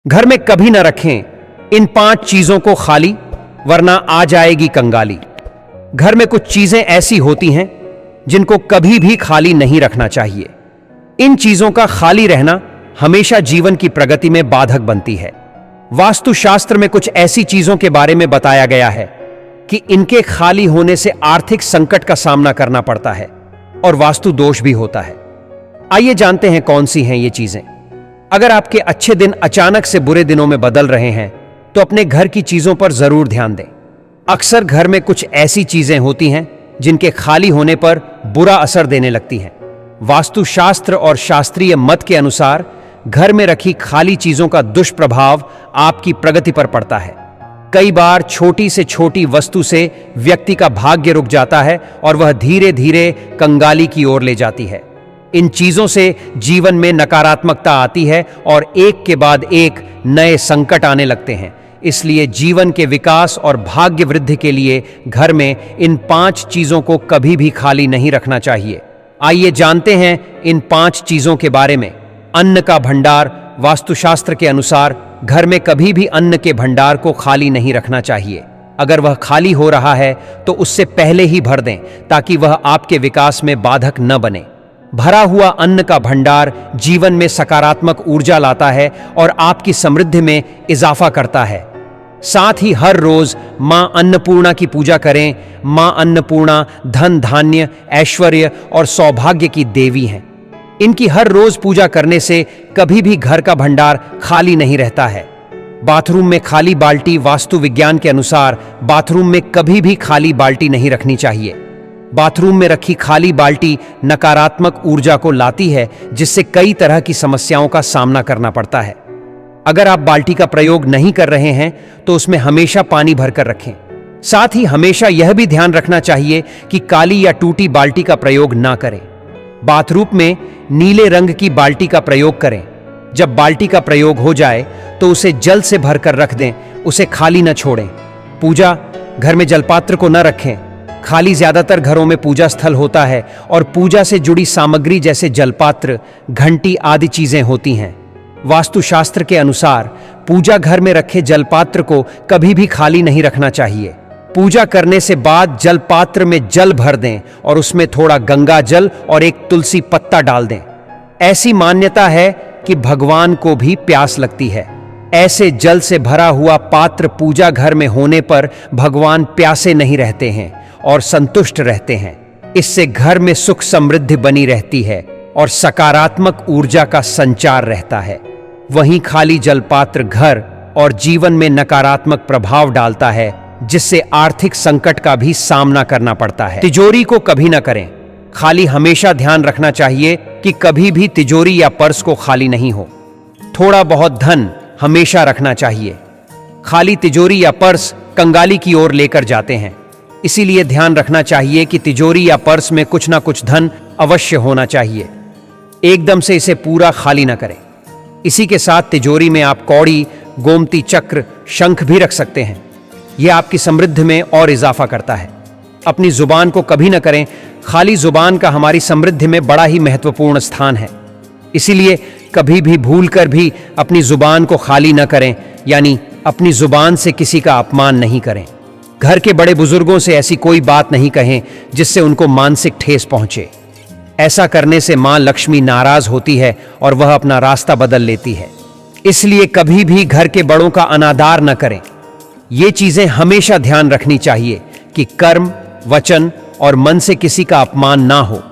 घर में कभी न रखें इन 5 चीजों को खाली, वरना आ जाएगी कंगाली। घर में कुछ चीजें ऐसी होती हैं जिनको कभी भी खाली नहीं रखना चाहिए। इन चीजों का खाली रहना हमेशा जीवन की प्रगति में बाधक बनती है। वास्तुशास्त्र में कुछ ऐसी चीजों के बारे में बताया गया है कि इनके खाली होने से आर्थिक संकट का सामना करना पड़ता है और वास्तु दोष भी होता है। आइए जानते हैं कौन सी हैं ये चीजें। अगर आपके अच्छे दिन अचानक से बुरे दिनों में बदल रहे हैं तो अपने घर की चीजों पर जरूर ध्यान दें। अक्सर घर में कुछ ऐसी चीजें होती हैं जिनके खाली होने पर बुरा असर देने लगती हैं। वास्तुशास्त्र और शास्त्रीय मत के अनुसार घर में रखी खाली चीजों का दुष्प्रभाव आपकी प्रगति पर पड़ता है। कई बार छोटी से छोटी वस्तु से व्यक्ति का भाग्य रुक जाता है और वह धीरे धीरे कंगाली की ओर ले जाती है। इन चीजों से जीवन में नकारात्मकता आती है और एक के बाद एक नए संकट आने लगते हैं। इसलिए जीवन के विकास और भाग्य वृद्धि के लिए घर में इन 5 चीजों को कभी भी खाली नहीं रखना चाहिए। आइए जानते हैं इन 5 चीजों के बारे में। अन्न का भंडार। वास्तुशास्त्र के अनुसार घर में कभी भी अन्न के भंडार को खाली नहीं रखना चाहिए। अगर वह खाली हो रहा है तो उससे पहले ही भर दें ताकि वह आपके विकास में बाधक न बने। भरा हुआ अन्न का भंडार जीवन में सकारात्मक ऊर्जा लाता है और आपकी समृद्धि में इजाफा करता है। साथ ही हर रोज मां अन्नपूर्णा की पूजा करें। मां अन्नपूर्णा धन, धान्य, ऐश्वर्य और सौभाग्य की देवी हैं। इनकी हर रोज पूजा करने से कभी भी घर का भंडार खाली नहीं रहता है। बाथरूम में खाली बाल्टी। वास्तु विज्ञान के अनुसार बाथरूम में कभी भी खाली बाल्टी नहीं रखनी चाहिए। बाथरूम में रखी खाली बाल्टी नकारात्मक ऊर्जा को लाती है, जिससे कई तरह की समस्याओं का सामना करना पड़ता है। अगर आप बाल्टी का प्रयोग नहीं कर रहे हैं तो उसमें हमेशा पानी भरकर रखें। साथ ही हमेशा यह भी ध्यान रखना चाहिए कि काली या टूटी बाल्टी का प्रयोग ना करें। बाथरूम में नीले रंग की बाल्टी का प्रयोग करें। जब बाल्टी का प्रयोग हो जाए तो उसे जल से भरकर रख दें, उसे खाली न छोड़ें। पूजा घर में जलपात्र को न रखें। खाली ज्यादातर घरों में पूजा स्थल होता है और पूजा से जुड़ी सामग्री जैसे जलपात्र, घंटी आदि चीजें होती हैं। वास्तुशास्त्र के अनुसार पूजा घर में रखे जलपात्र को कभी भी खाली नहीं रखना चाहिए। पूजा करने से बाद जलपात्र में जल भर दें और उसमें थोड़ा गंगा जल और एक तुलसी पत्ता डाल दें। ऐसी मान्यता है कि भगवान को भी प्यास लगती है। ऐसे जल से भरा हुआ पात्र पूजा घर में होने पर भगवान प्यासे नहीं रहते हैं और संतुष्ट रहते हैं। इससे घर में सुख समृद्धि बनी रहती है और सकारात्मक ऊर्जा का संचार रहता है। वहीं खाली जलपात्र घर और जीवन में नकारात्मक प्रभाव डालता है, जिससे आर्थिक संकट का भी सामना करना पड़ता है। तिजोरी को कभी न करें खाली। हमेशा ध्यान रखना चाहिए कि कभी भी तिजोरी या पर्स को खाली नहीं हो। थोड़ा बहुत धन हमेशा रखना चाहिए। खाली तिजोरी या पर्स कंगाली की ओर लेकर जाते हैं। इसीलिए ध्यान रखना चाहिए कि तिजोरी या पर्स में कुछ ना कुछ धन अवश्य होना चाहिए। एकदम से इसे पूरा खाली ना करें। इसी के साथ तिजोरी में आप कौड़ी, गोमती चक्र, शंख भी रख सकते हैं। यह आपकी समृद्धि में और इजाफा करता है। अपनी जुबान को कभी न करें खाली। जुबान का हमारी समृद्धि में बड़ा ही महत्वपूर्ण स्थान है। इसीलिए कभी भी भूलकर भी अपनी जुबान को खाली न करें, यानी अपनी जुबान से किसी का अपमान नहीं करें। घर के बड़े बुजुर्गों से ऐसी कोई बात नहीं कहें जिससे उनको मानसिक ठेस पहुंचे। ऐसा करने से मां लक्ष्मी नाराज होती है और वह अपना रास्ता बदल लेती है। इसलिए कभी भी घर के बड़ों का अनादर न करें। ये चीजें हमेशा ध्यान रखनी चाहिए कि कर्म, वचन और मन से किसी का अपमान ना हो।